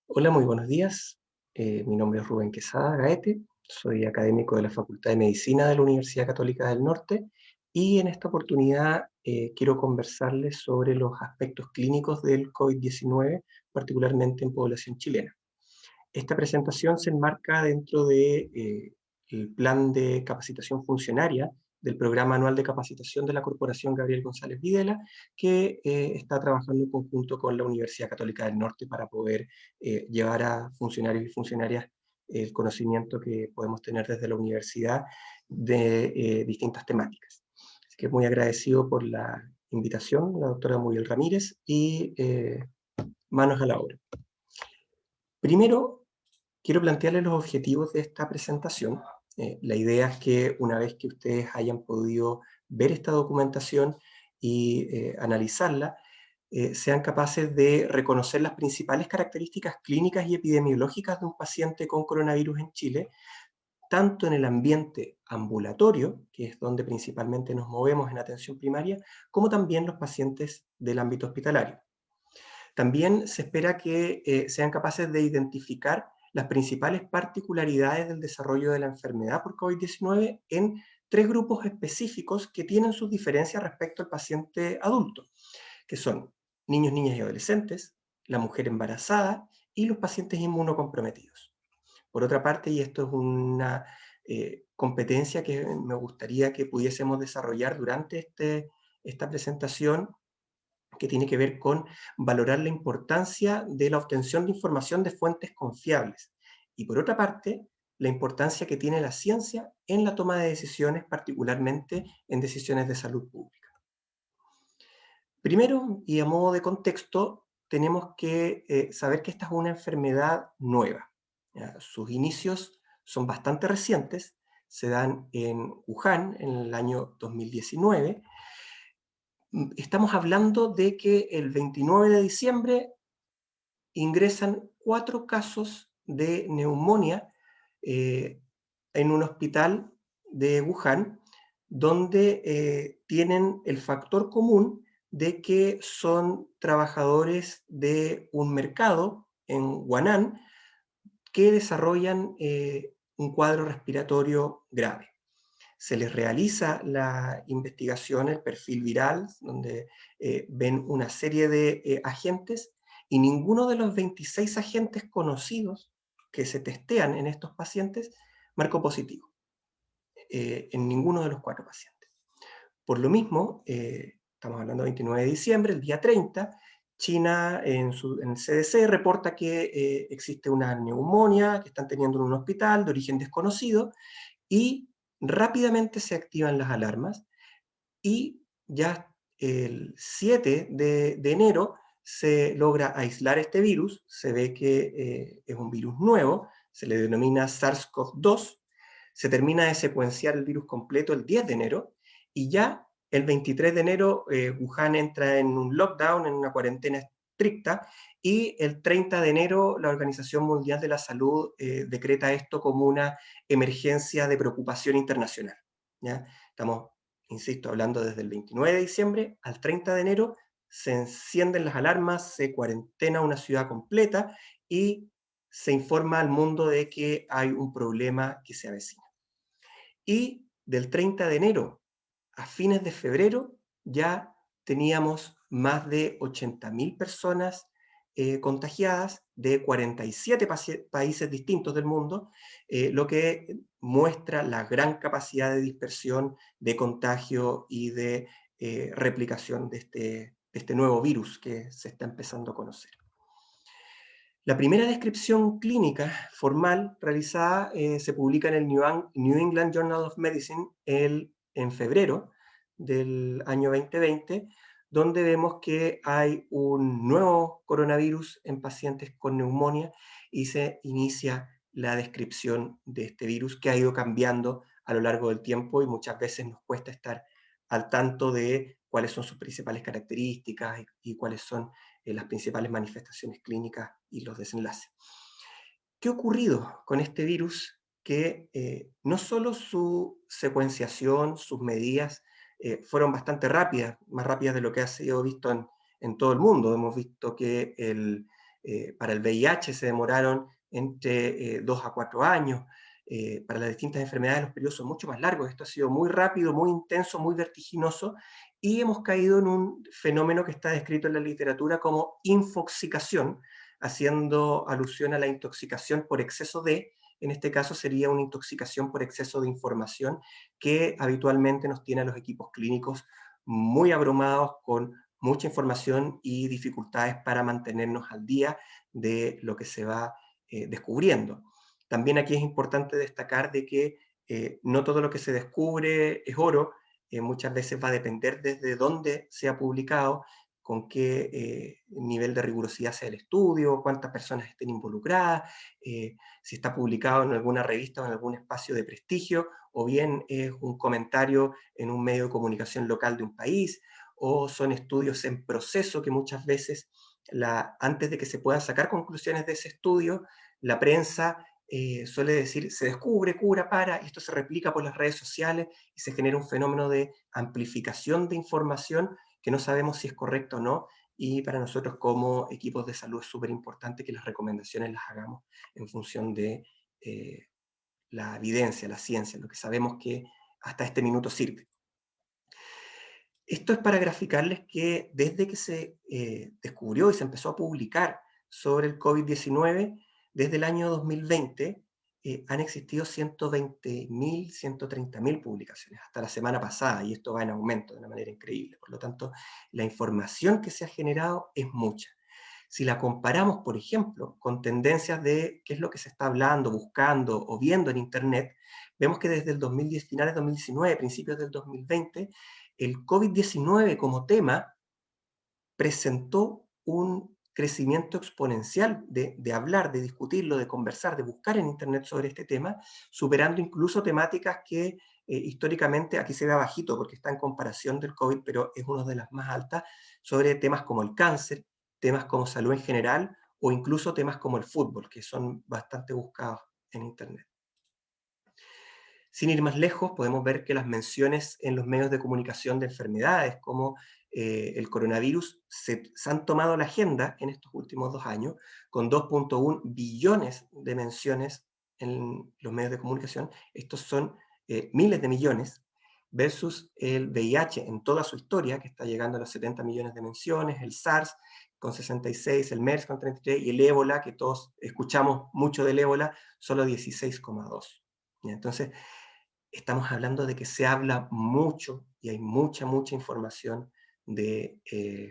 Hola, muy buenos días. Mi nombre es Rubén Quesada Gaete, soy académico de la Facultad de Medicina de la Universidad Católica del Norte y en esta oportunidad quiero conversarles sobre los aspectos clínicos del COVID-19, particularmente en población chilena. Esta presentación se enmarca dentro de, el plan de capacitación funcionaria del Programa Anual de Capacitación de la Corporación Gabriel González Videla, que está trabajando en conjunto con la Universidad Católica del Norte para poder llevar a funcionarios y funcionarias el conocimiento que podemos tener desde la universidad de distintas temáticas. Así que muy agradecido por la invitación, la doctora Muriel Ramírez, y manos a la obra. Primero, quiero plantearles los objetivos de esta presentación. La idea es que una vez que ustedes hayan podido ver esta documentación y analizarla, sean capaces de reconocer las principales características clínicas y epidemiológicas de un paciente con coronavirus en Chile, tanto en el ambiente ambulatorio, que es donde principalmente nos movemos en atención primaria, como también los pacientes del ámbito hospitalario. También se espera que sean capaces de identificar las principales particularidades del desarrollo de la enfermedad por COVID-19 en tres grupos específicos que tienen sus diferencias respecto al paciente adulto, que son niños, niñas y adolescentes, la mujer embarazada y los pacientes inmunocomprometidos. Por otra parte, y esto es una competencia que me gustaría que pudiésemos desarrollar durante esta presentación, que tiene que ver con valorar la importancia de la obtención de información de fuentes confiables. Y por otra parte, la importancia que tiene la ciencia en la toma de decisiones, particularmente en decisiones de salud pública. Primero, y a modo de contexto, tenemos que saber que esta es una enfermedad nueva. ¿Ya? Sus inicios son bastante recientes, se dan en Wuhan en el año 2019. Estamos hablando de que el 29 de diciembre ingresan 4 casos de neumonía en un hospital de Wuhan, donde tienen el factor común de que son trabajadores de un mercado en Huanan que desarrollan un cuadro respiratorio grave. Se les realiza la investigación, el perfil viral, donde ven una serie de agentes, y ninguno de los 26 agentes conocidos que se testean en estos pacientes marcó positivo, en ninguno de los 4 pacientes. Por lo mismo, estamos hablando del 29 de diciembre, el día 30, China en el CDC reporta que existe una neumonía que están teniendo en un hospital de origen desconocido, y rápidamente se activan las alarmas, y ya el 7 de enero se logra aislar este virus, se ve que es un virus nuevo, se le denomina SARS-CoV-2, se termina de secuenciar el virus completo el 10 de enero, y ya el 23 de enero Wuhan entra en un lockdown, en una cuarentena estricta, y el 30 de enero la Organización Mundial de la Salud decreta esto como una emergencia de preocupación internacional. ¿Ya? Estamos, insisto, hablando desde el 29 de diciembre al 30 de enero, se encienden las alarmas, se cuarentena una ciudad completa y se informa al mundo de que hay un problema que se avecina. Y del 30 de enero a fines de febrero ya teníamos más de 80.000 personas contagiadas de 47 países distintos del mundo, lo que muestra la gran capacidad de dispersión, de contagio y de replicación de este nuevo virus que se está empezando a conocer. La primera descripción clínica formal realizada se publica en el New England Journal of Medicine en febrero del año 2020, donde vemos que hay un nuevo coronavirus en pacientes con neumonía y se inicia la descripción de este virus, que ha ido cambiando a lo largo del tiempo y muchas veces nos cuesta estar al tanto de cuáles son sus principales características y cuáles son las principales manifestaciones clínicas y los desenlaces. ¿Qué ha ocurrido con este virus? Que no solo su secuenciación, sus medidas fueron bastante rápidas, más rápidas de lo que ha sido visto en todo el mundo. Hemos visto que para el VIH se demoraron entre 2 a 4 años. Para las distintas enfermedades los periodos son mucho más largos. Esto ha sido muy rápido, muy intenso, muy vertiginoso, y hemos caído en un fenómeno que está descrito en la literatura como infoxicación, haciendo alusión a la intoxicación por exceso de, en este caso sería una intoxicación por exceso de información que habitualmente nos tiene a los equipos clínicos muy abrumados con mucha información y dificultades para mantenernos al día de lo que se va descubriendo. También aquí es importante destacar de que no todo lo que se descubre es oro, muchas veces va a depender desde dónde se ha publicado, con qué nivel de rigurosidad sea el estudio, cuántas personas estén involucradas, si está publicado en alguna revista o en algún espacio de prestigio, o bien es un comentario en un medio de comunicación local de un país, o son estudios en proceso que muchas veces, antes de que se puedan sacar conclusiones de ese estudio, la prensa suele decir, se descubre, cura, para, y esto se replica por las redes sociales y se genera un fenómeno de amplificación de información que no sabemos si es correcto o no, y para nosotros como equipos de salud es súper importante que las recomendaciones las hagamos en función de eh, la evidencia, la ciencia, lo que sabemos que hasta este minuto sirve. Esto es para graficarles que desde que se descubrió y se empezó a publicar sobre el COVID-19, desde el año 2020, han existido 120.000, 130.000 publicaciones hasta la semana pasada, y esto va en aumento de una manera increíble. Por lo tanto, la información que se ha generado es mucha. Si la comparamos, por ejemplo, con tendencias de qué es lo que se está hablando, buscando o viendo en Internet, vemos que desde el 2010, finales de 2019, principios del 2020, el COVID-19 como tema presentó un crecimiento exponencial de hablar, de discutirlo, de conversar, de buscar en Internet sobre este tema, superando incluso temáticas que históricamente, aquí se ve bajito porque está en comparación del COVID, pero es una de las más altas, sobre temas como el cáncer, temas como salud en general, o incluso temas como el fútbol, que son bastante buscados en Internet. Sin ir más lejos, podemos ver que las menciones en los medios de comunicación de enfermedades como el coronavirus se han tomado la agenda en estos últimos 2 años, con 2.1 billones de menciones en los medios de comunicación. Estos son miles de millones, versus el VIH en toda su historia, que está llegando a los 70 millones de menciones, el SARS con 66, el MERS con 33, y el ébola, que todos escuchamos mucho del ébola, solo 16,2. Entonces, estamos hablando de que se habla mucho y hay mucha, mucha información de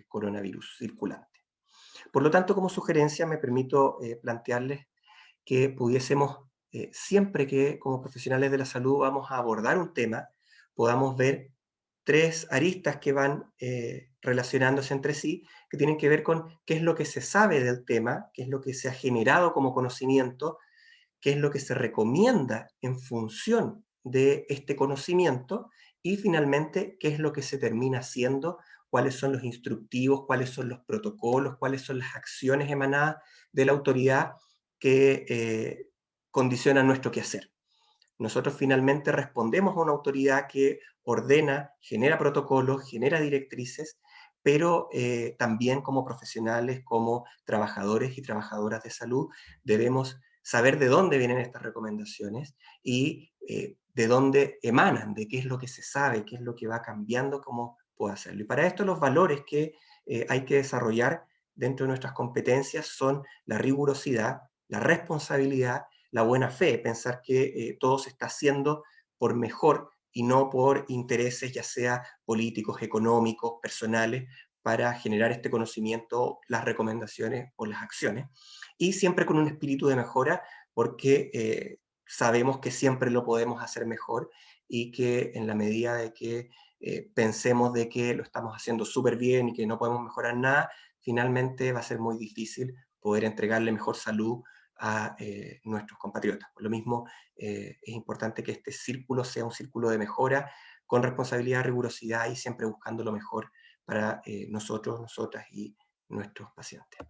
coronavirus circulante. Por lo tanto, como sugerencia, me permito plantearles que pudiésemos, siempre que como profesionales de la salud vamos a abordar un tema, podamos ver 3 aristas que van relacionándose entre sí, que tienen que ver con qué es lo que se sabe del tema, qué es lo que se ha generado como conocimiento, qué es lo que se recomienda en función de este conocimiento, y finalmente qué es lo que se termina haciendo, cuáles son los instructivos, cuáles son los protocolos, cuáles son las acciones emanadas de la autoridad que condicionan nuestro quehacer. Nosotros finalmente respondemos a una autoridad que ordena, genera protocolos, genera directrices, pero también como profesionales, como trabajadores y trabajadoras de salud, debemos saber de dónde vienen estas recomendaciones y de dónde emanan, de qué es lo que se sabe, qué es lo que va cambiando, cómo puedo hacerlo. Y para esto los valores que hay que desarrollar dentro de nuestras competencias son la rigurosidad, la responsabilidad, la buena fe, pensar que todo se está haciendo por mejor y no por intereses, ya sea políticos, económicos, personales, para generar este conocimiento, las recomendaciones o las acciones. Y siempre con un espíritu de mejora, porque sabemos que siempre lo podemos hacer mejor, y que en la medida de que pensemos de que lo estamos haciendo súper bien y que no podemos mejorar nada, finalmente va a ser muy difícil poder entregarle mejor salud a nuestros compatriotas. Por lo mismo, es importante que este círculo sea un círculo de mejora con responsabilidad, rigurosidad y siempre buscando lo mejor para nosotros, nosotras y nuestros pacientes.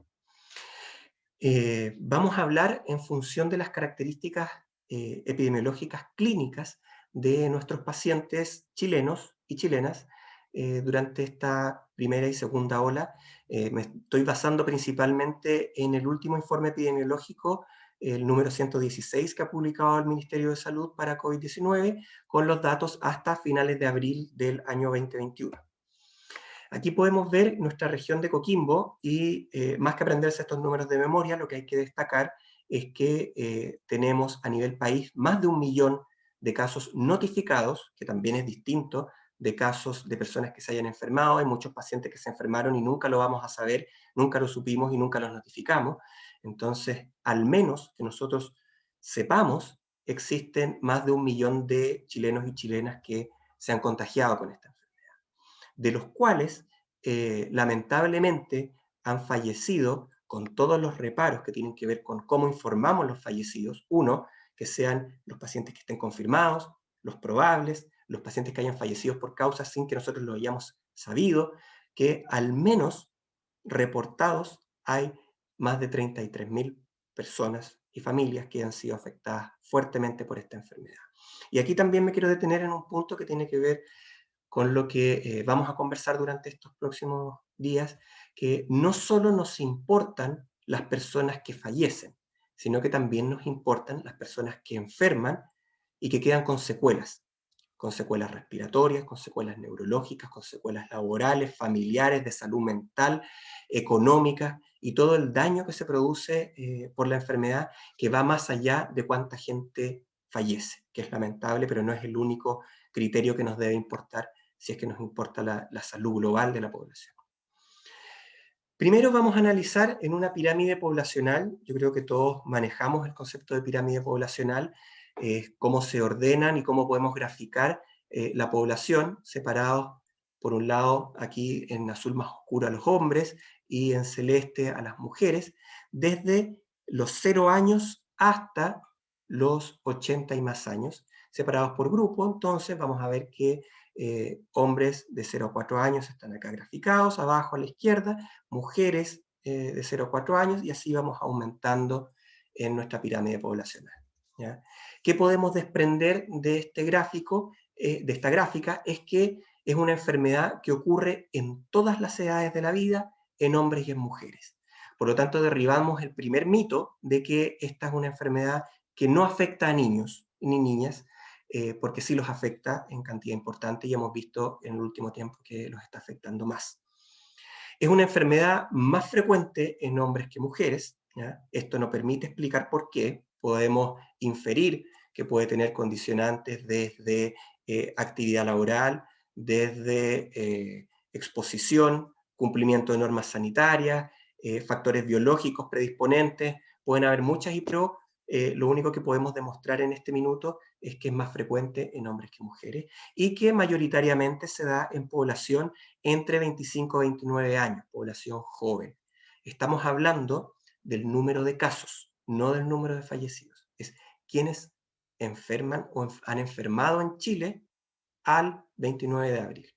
Vamos a hablar en función de las características epidemiológicas clínicas de nuestros pacientes chilenos y chilenas durante esta primera y segunda ola, Me estoy basando principalmente en el último informe epidemiológico, el número 116 que ha publicado el Ministerio de Salud para COVID-19, con los datos hasta finales de abril del año 2021. Aquí podemos ver nuestra región de Coquimbo y más que aprenderse estos números de memoria, lo que hay que destacar es que tenemos a nivel país más de 1 millón de casos notificados, que también es distinto de casos de personas que se hayan enfermado. Hay muchos pacientes que se enfermaron y nunca lo vamos a saber, nunca lo supimos y nunca los notificamos. Entonces, al menos que nosotros sepamos, existen más de 1 millón de chilenos y chilenas que se han contagiado con esta enfermedad, de los cuales lamentablemente han fallecido, con todos los reparos que tienen que ver con cómo informamos los fallecidos. Uno, que sean los pacientes que estén confirmados, los probables, los pacientes que hayan fallecido por causas sin que nosotros lo hayamos sabido, que al menos reportados hay más de 33.000 personas y familias que han sido afectadas fuertemente por esta enfermedad. Y aquí también me quiero detener en un punto que tiene que ver con lo que vamos a conversar durante estos próximos días, que no solo nos importan las personas que fallecen, sino que también nos importan las personas que enferman y que quedan con secuelas respiratorias, con secuelas neurológicas, con secuelas laborales, familiares, de salud mental, económicas, y todo el daño que se produce por la enfermedad, que va más allá de cuánta gente fallece, que es lamentable, pero no es el único criterio que nos debe importar si es que nos importa la salud global de la población. Primero vamos a analizar en una pirámide poblacional. Yo creo que todos manejamos el concepto de pirámide poblacional, cómo se ordenan y cómo podemos graficar la población, separados por un lado aquí en azul más oscuro a los hombres y en celeste a las mujeres, desde los 0 años hasta los 80 y más años, separados por grupo. Entonces vamos a ver que hombres de 0 a 4 años están acá graficados, abajo a la izquierda, mujeres de 0 a 4 años, y así vamos aumentando en nuestra pirámide poblacional, ¿ya? ¿Qué podemos desprender de este gráfico, de esta gráfica? Es que es una enfermedad que ocurre en todas las edades de la vida, en hombres y en mujeres. Por lo tanto, derribamos el primer mito de que esta es una enfermedad que no afecta a niños ni niñas, porque sí los afecta en cantidad importante y hemos visto en el último tiempo que los está afectando más. Es una enfermedad más frecuente en hombres que mujeres, ¿ya? Esto nos permite explicar por qué. Podemos inferir que puede tener condicionantes desde actividad laboral, desde exposición, cumplimiento de normas sanitarias, factores biológicos predisponentes. Pueden haber muchas, pero lo único que podemos demostrar en este minuto es que es más frecuente en hombres que mujeres y que mayoritariamente se da en población entre 25 y 29 años, población joven. Estamos hablando del número de casos, no del número de fallecidos. Es quienes enferman o han enfermado en Chile al 29 de abril.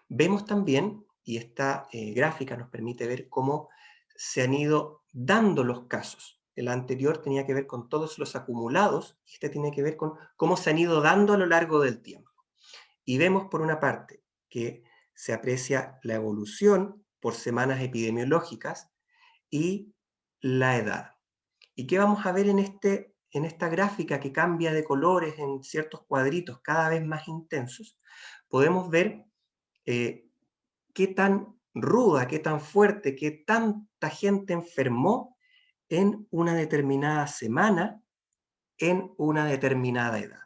Vemos también, y esta gráfica nos permite ver cómo se han ido dando los casos. El anterior tenía que ver con todos los acumulados, y este tiene que ver con cómo se han ido dando a lo largo del tiempo. Y vemos por una parte que se aprecia la evolución por semanas epidemiológicas y la edad. ¿Y qué vamos a ver en esta gráfica que cambia de colores en ciertos cuadritos cada vez más intensos? Podemos ver qué tan ruda, qué tan fuerte, qué tanta gente enfermó en una determinada semana, en una determinada edad.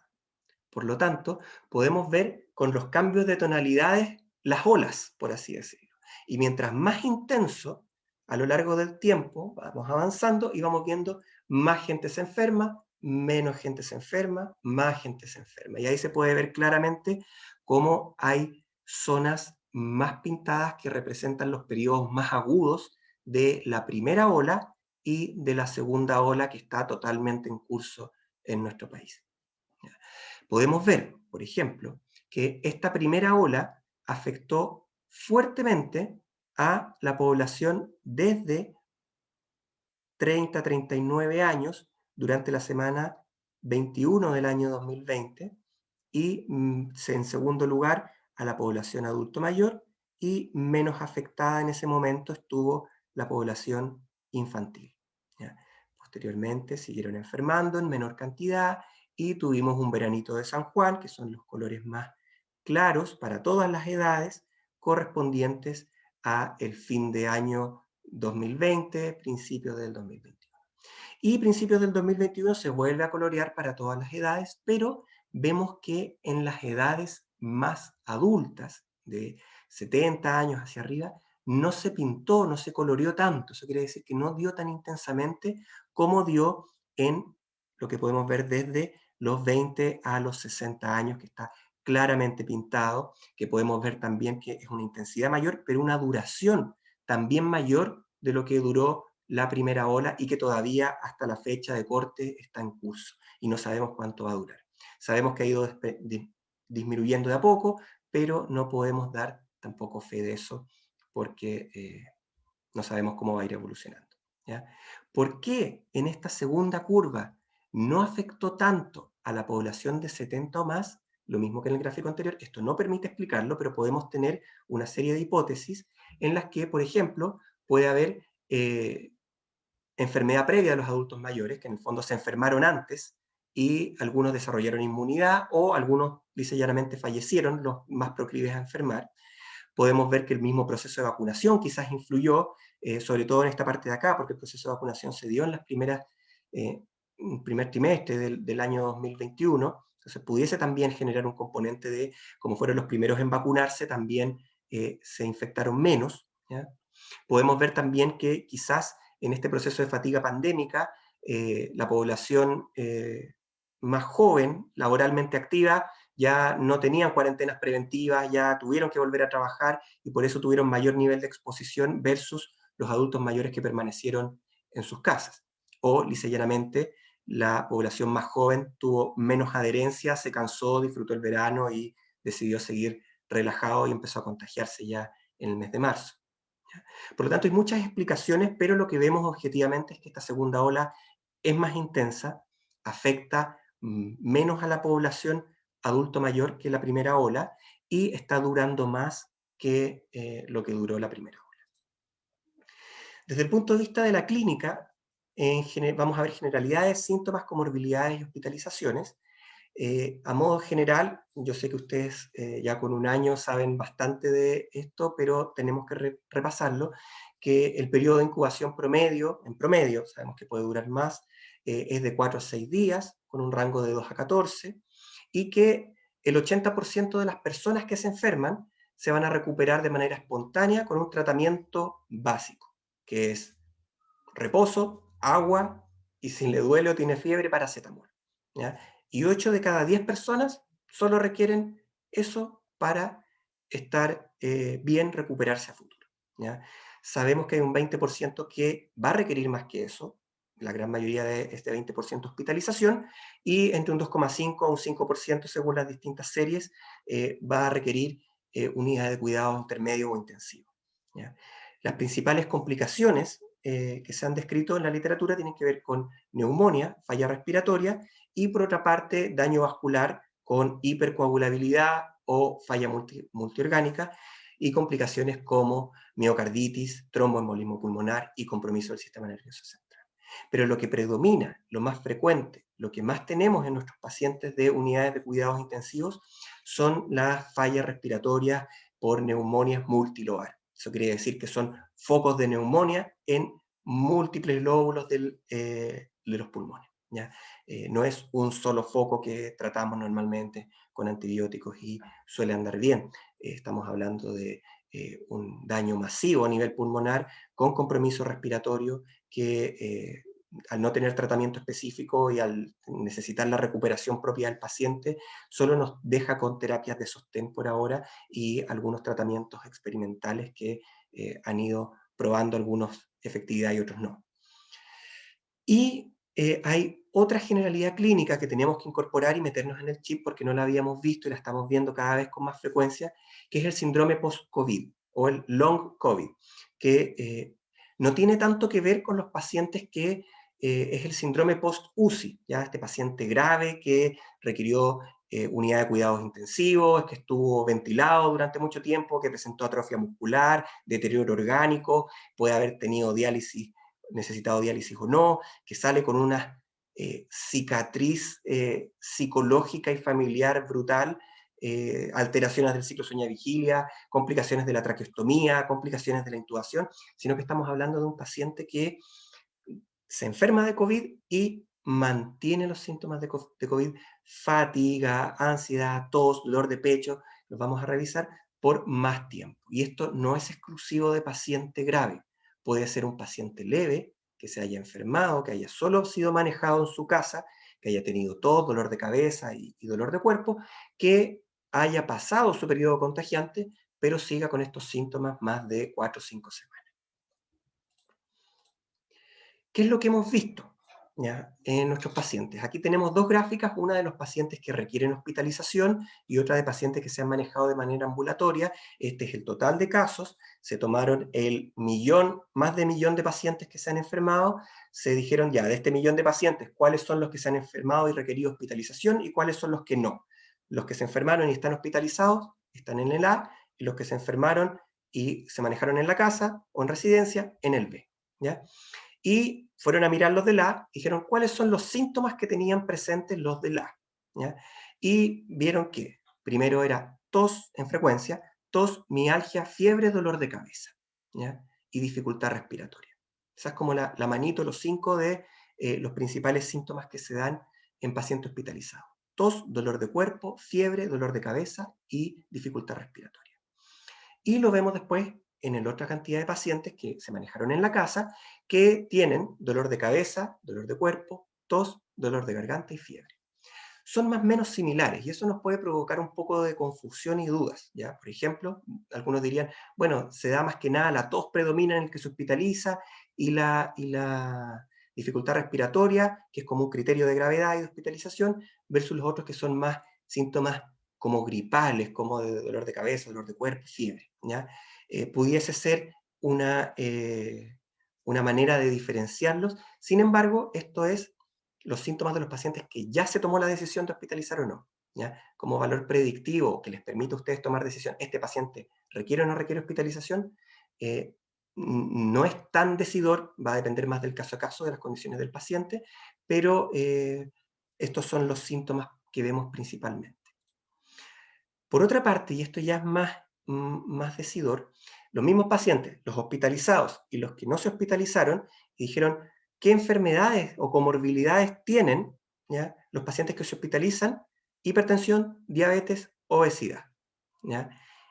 Por lo tanto, podemos ver con los cambios de tonalidades las olas, por así decirlo. Y mientras más intenso, a lo largo del tiempo, vamos avanzando y vamos viendo más gente se enferma, menos gente se enferma, más gente se enferma. Y ahí se puede ver claramente cómo hay zonas más pintadas que representan los periodos más agudos de la primera ola y de la segunda ola que está totalmente en curso en nuestro país. Podemos ver, por ejemplo, que esta primera ola afectó fuertemente a la población desde 30 a 39 años durante la semana 21 del año 2020 y en segundo lugar a la población adulto mayor y menos afectada en ese momento estuvo la población infantil. ¿Ya? Posteriormente siguieron enfermando en menor cantidad y tuvimos un veranito de San Juan, que son los colores más claros para todas las edades, correspondientes a el fin de año 2020, principios del 2021. Y principios del 2021 se vuelve a colorear para todas las edades, pero vemos que en las edades más adultas, de 70 años hacia arriba, no se pintó, no se coloreó tanto. Eso quiere decir que no dio tan intensamente como dio en lo que podemos ver desde los 20 a los 60 años, que está claramente pintado, que podemos ver también que es una intensidad mayor, pero una duración también mayor de lo que duró la primera ola y que todavía hasta la fecha de corte está en curso y no sabemos cuánto va a durar. Sabemos que ha ido disminuyendo de a poco, pero no podemos dar tampoco fe de eso porque no sabemos cómo va a ir evolucionando. ¿Ya? ¿Por qué en esta segunda curva no afectó tanto a la población de 70 o más? Lo mismo que en el gráfico anterior, esto no permite explicarlo, pero podemos tener una serie de hipótesis en las que, por ejemplo, puede haber enfermedad previa de los adultos mayores, que en el fondo se enfermaron antes y algunos desarrollaron inmunidad o algunos lisa y llanamente fallecieron, los más proclives a enfermar. Podemos ver que el mismo proceso de vacunación quizás influyó, sobre todo en esta parte de acá, porque el proceso de vacunación se dio en las primeras, primer trimestre del año 2021, entonces pudiese también generar un componente de, como fueron los primeros en vacunarse, también se infectaron menos. ¿Ya? Podemos ver también que quizás en este proceso de fatiga pandémica, la población más joven, laboralmente activa, ya no tenían cuarentenas preventivas, ya tuvieron que volver a trabajar y por eso tuvieron mayor nivel de exposición versus los adultos mayores que permanecieron en sus casas. O, llanamente, la población más joven tuvo menos adherencia, se cansó, disfrutó el verano y decidió seguir relajado y empezó a contagiarse ya en el mes de marzo. Por lo tanto, hay muchas explicaciones, pero lo que vemos objetivamente es que esta segunda ola es más intensa, afecta menos a la población adulto mayor que la primera ola y está durando más que lo que duró la primera ola. Desde el punto de vista de la clínica, vamos a ver generalidades, síntomas, comorbilidades y hospitalizaciones. A modo general, yo sé que ustedes ya con un año saben bastante de esto, pero tenemos que repasarlo, que el periodo de incubación promedio, en promedio, sabemos que puede durar más, es de 4 a 6 días, con un rango de 2 a 14, y que el 80% de las personas que se enferman se van a recuperar de manera espontánea con un tratamiento básico, que es reposo, agua, y si le duele o tiene fiebre, paracetamol. ¿Ya? Y 8 de cada 10 personas solo requieren eso para estar bien, recuperarse a futuro. ¿Ya? Sabemos que hay un 20% que va a requerir más que eso, la gran mayoría de este 20% hospitalización, y entre un 2,5 a un 5% según las distintas series va a requerir unidad de cuidados intermedio o intensivo. ¿Ya? Las principales complicaciones que se han descrito en la literatura tienen que ver con neumonía, falla respiratoria, y por otra parte daño vascular con hipercoagulabilidad o falla multiorgánica, y complicaciones como miocarditis, tromboembolismo pulmonar y compromiso del sistema nervioso central. Pero lo que predomina, lo más frecuente, lo que más tenemos en nuestros pacientes de unidades de cuidados intensivos son las fallas respiratorias por neumonias multilobar. Eso quiere decir que son focos de neumonía en múltiples lóbulos de los pulmones. ¿Ya? No es un solo foco que tratamos normalmente con antibióticos y suele andar bien. Estamos hablando de un daño masivo a nivel pulmonar con compromiso respiratorio que al no tener tratamiento específico y al necesitar la recuperación propia del paciente, solo nos deja con terapias de sostén por ahora y algunos tratamientos experimentales que han ido probando algunos efectividad y otros no. Y hay otra generalidad clínica que tenemos que incorporar y meternos en el chip porque no la habíamos visto y la estamos viendo cada vez con más frecuencia, que es el síndrome post-COVID o el long COVID, que no tiene tanto que ver con los pacientes que es el síndrome post-UCI, ¿ya? Este paciente grave que requirió unidad de cuidados intensivos, que estuvo ventilado durante mucho tiempo, que presentó atrofia muscular, deterioro orgánico, puede haber tenido diálisis, necesitado diálisis o no, que sale con una cicatriz psicológica y familiar brutal, alteraciones del ciclo sueño-vigilia, complicaciones de la traqueostomía, complicaciones de la intubación, sino que estamos hablando de un paciente que se enferma de COVID y mantiene los síntomas de COVID, fatiga, ansiedad, tos, dolor de pecho, los vamos a revisar por más tiempo. Y esto no es exclusivo de paciente grave, puede ser un paciente leve, que se haya enfermado, que haya solo sido manejado en su casa, que haya tenido tos, dolor de cabeza y dolor de cuerpo, que haya pasado su periodo contagiante, pero siga con estos síntomas más de 4 o 5 semanas. ¿Qué es lo que hemos visto ya en nuestros pacientes? Aquí tenemos dos gráficas, una de los pacientes que requieren hospitalización y otra de pacientes que se han manejado de manera ambulatoria. Este es el total de casos. Se tomaron más de millón de pacientes que se han enfermado. Se dijeron ya, de este millón de pacientes, cuáles son los que se han enfermado y requerido hospitalización y cuáles son los que no. Los que se enfermaron y están hospitalizados están en el A, y los que se enfermaron y se manejaron en la casa o en residencia, en el B. ¿Ya? Y fueron a mirar los del A, dijeron cuáles son los síntomas que tenían presentes los del A. ¿Ya? Y vieron que primero era tos en frecuencia, tos, mialgia, fiebre, dolor de cabeza, ¿ya? Y dificultad respiratoria. Esa es como la manito, los 5 de los principales síntomas que se dan en pacientes hospitalizados. Tos, dolor de cuerpo, fiebre, dolor de cabeza y dificultad respiratoria. Y lo vemos después en la otra cantidad de pacientes que se manejaron en la casa, que tienen dolor de cabeza, dolor de cuerpo, tos, dolor de garganta y fiebre. Son más o menos similares y eso nos puede provocar un poco de confusión y dudas. ¿Ya? Por ejemplo, algunos dirían, bueno, se da más que nada la tos predomina en el que se hospitaliza y la dificultad respiratoria, que es como un criterio de gravedad y de hospitalización, versus los otros que son más síntomas como gripales, como de dolor de cabeza, dolor de cuerpo, fiebre. ¿Ya? Pudiese ser una manera de diferenciarlos. Sin embargo, esto es los síntomas de los pacientes que ya se tomó la decisión de hospitalizar o no, ¿ya? Como valor predictivo que les permite a ustedes tomar decisión, ¿este paciente requiere o no requiere hospitalización? No es tan decidor, va a depender más del caso a caso, de las condiciones del paciente, pero estos son los síntomas que vemos principalmente. Por otra parte, y esto ya es más decidor, los mismos pacientes, los hospitalizados y los que no se hospitalizaron, y dijeron qué enfermedades o comorbilidades tienen, ¿ya? Los pacientes que se hospitalizan: hipertensión, diabetes, obesidad. ¿Ya?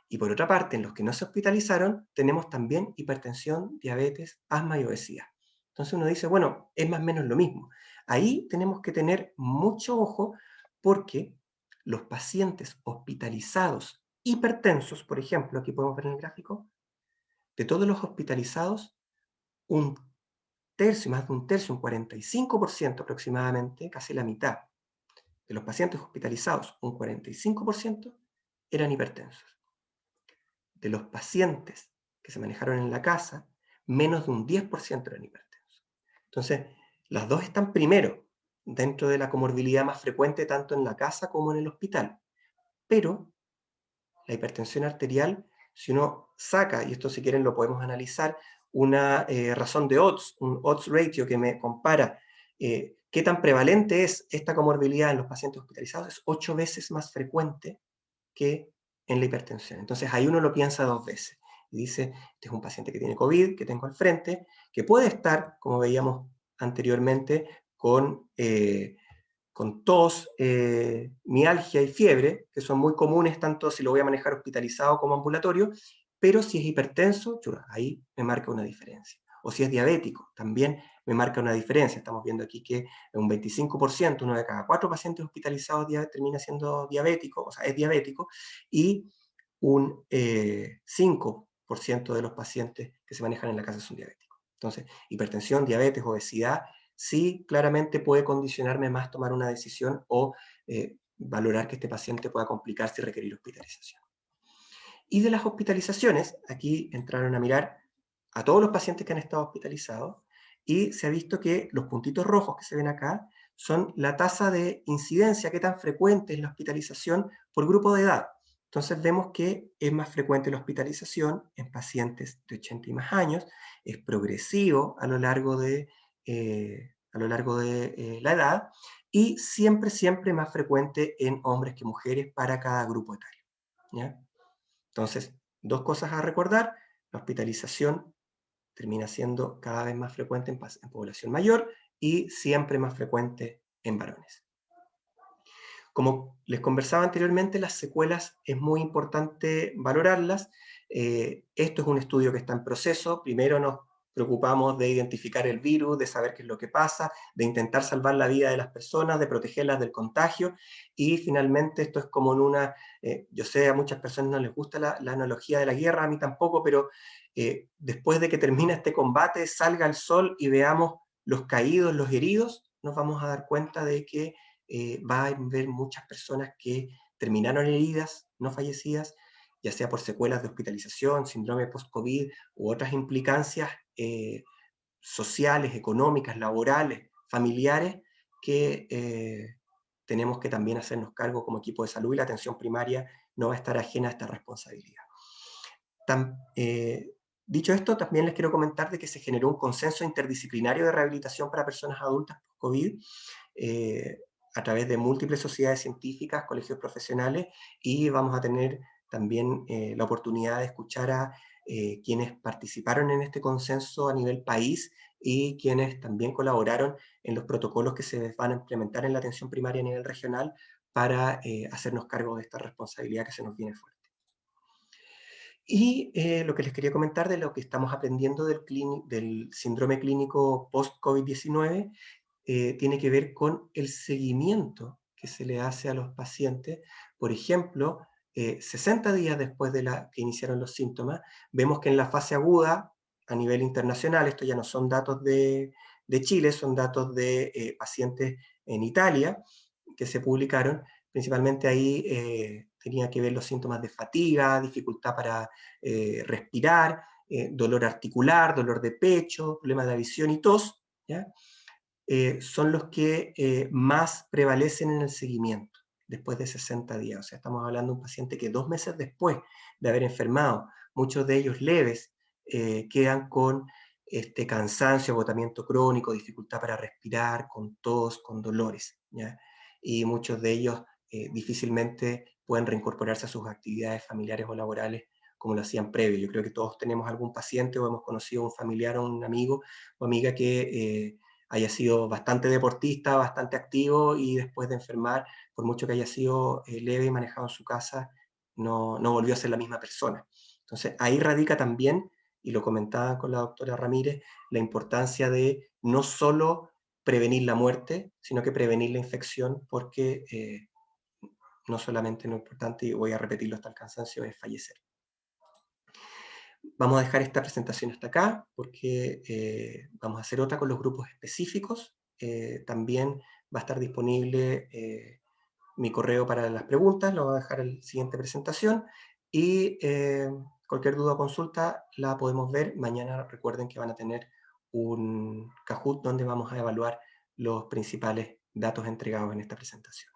Y por otra parte, en los que no se hospitalizaron, tenemos también hipertensión, diabetes, asma y obesidad. Entonces uno dice, bueno, es más o menos lo mismo. Ahí tenemos que tener mucho ojo porque los pacientes hospitalizados hipertensos, por ejemplo, aquí podemos ver en el gráfico, de todos los hospitalizados, un tercio, más de un tercio, un 45% aproximadamente, casi la mitad de los pacientes hospitalizados, un 45%, eran hipertensos. De los pacientes que se manejaron en la casa, menos de un 10% eran hipertensos. Entonces, las dos están primero dentro de la comorbilidad más frecuente tanto en la casa como en el hospital. Pero la hipertensión arterial, si uno saca, y esto si quieren lo podemos analizar, una razón de odds, un odds ratio que me compara qué tan prevalente es esta comorbilidad en los pacientes hospitalizados, es 8 veces más frecuente que en la hipertensión. Entonces ahí uno lo piensa 2 veces. Y dice, este es un paciente que tiene COVID, que tengo al frente, que puede estar, como veíamos anteriormente, con tos, mialgia y fiebre, que son muy comunes tanto si lo voy a manejar hospitalizado como ambulatorio, pero si es hipertenso, ahí me marca una diferencia. O si es diabético, también me marca una diferencia. Estamos viendo aquí que un 25%, uno de cada 4 pacientes hospitalizados termina siendo diabético, o sea, es diabético, y un 5% de los pacientes que se manejan en la casa son diabéticos. Entonces, hipertensión, diabetes, obesidad, sí claramente puede condicionarme más tomar una decisión o valorar que este paciente pueda complicarse y requerir hospitalización. Y de las hospitalizaciones, aquí entraron a mirar a todos los pacientes que han estado hospitalizados y se ha visto que los puntitos rojos que se ven acá son la tasa de incidencia, qué tan frecuente es la hospitalización por grupo de edad. Entonces vemos que es más frecuente la hospitalización en pacientes de 80 y más años, es progresivo a lo largo de, la edad, y siempre, siempre más frecuente en hombres que mujeres para cada grupo etario, ¿ya? Entonces, dos cosas a recordar: la hospitalización termina siendo cada vez más frecuente en población mayor y siempre más frecuente en varones. Como les conversaba anteriormente, las secuelas es muy importante valorarlas. Esto es un estudio que está en proceso. Primero nos preocupamos de identificar el virus, de saber qué es lo que pasa, de intentar salvar la vida de las personas, de protegerlas del contagio, y finalmente esto es como en una, yo sé, a muchas personas no les gusta la analogía de la guerra, a mí tampoco, pero después de que termine este combate, salga el sol y veamos los caídos, los heridos, nos vamos a dar cuenta de que va a haber muchas personas que terminaron heridas, no fallecidas, ya sea por secuelas de hospitalización, síndrome post-COVID u otras implicancias sociales, económicas, laborales, familiares, que tenemos que también hacernos cargo como equipo de salud, y la atención primaria no va a estar ajena a esta responsabilidad. Dicho esto, también les quiero comentar de que se generó un consenso interdisciplinario de rehabilitación para personas adultas post-COVID, a través de múltiples sociedades científicas, colegios profesionales, y vamos a tener también la oportunidad de escuchar a quienes participaron en este consenso a nivel país y quienes también colaboraron en los protocolos que se van a implementar en la atención primaria a nivel regional para hacernos cargo de esta responsabilidad que se nos viene fuerte. Y lo que les quería comentar de lo que estamos aprendiendo del síndrome clínico post-COVID-19 tiene que ver con el seguimiento que se le hace a los pacientes. Por ejemplo, 60 días después de que iniciaron los síntomas, vemos que en la fase aguda, a nivel internacional, esto ya no son datos de Chile, son datos de pacientes en Italia que se publicaron. Principalmente ahí tenía que ver los síntomas de fatiga, dificultad para respirar, dolor articular, dolor de pecho, problemas de visión y tos, ¿ya? Son los que más prevalecen en el seguimiento después de 60 días. O sea, estamos hablando de un paciente que 2 meses después de haber enfermado, muchos de ellos leves, quedan con este cansancio, agotamiento crónico, dificultad para respirar, con tos, con dolores, ¿ya? Y muchos de ellos difícilmente pueden reincorporarse a sus actividades familiares o laborales como lo hacían previo. Yo creo que todos tenemos algún paciente o hemos conocido a un familiar o un amigo o amiga que haya sido bastante deportista, bastante activo, y después de enfermar, por mucho que haya sido leve y manejado en su casa, no volvió a ser la misma persona. Entonces ahí radica también, y lo comentaba con la doctora Ramírez, la importancia de no solo prevenir la muerte, sino que prevenir la infección, porque no solamente lo importante, y voy a repetirlo hasta el cansancio, es fallecer. Vamos a dejar esta presentación hasta acá porque vamos a hacer otra con los grupos específicos. También va a estar disponible mi correo para las preguntas, lo voy a dejar en la siguiente presentación, y cualquier duda o consulta la podemos ver. Mañana recuerden que van a tener un Kahoot donde vamos a evaluar los principales datos entregados en esta presentación.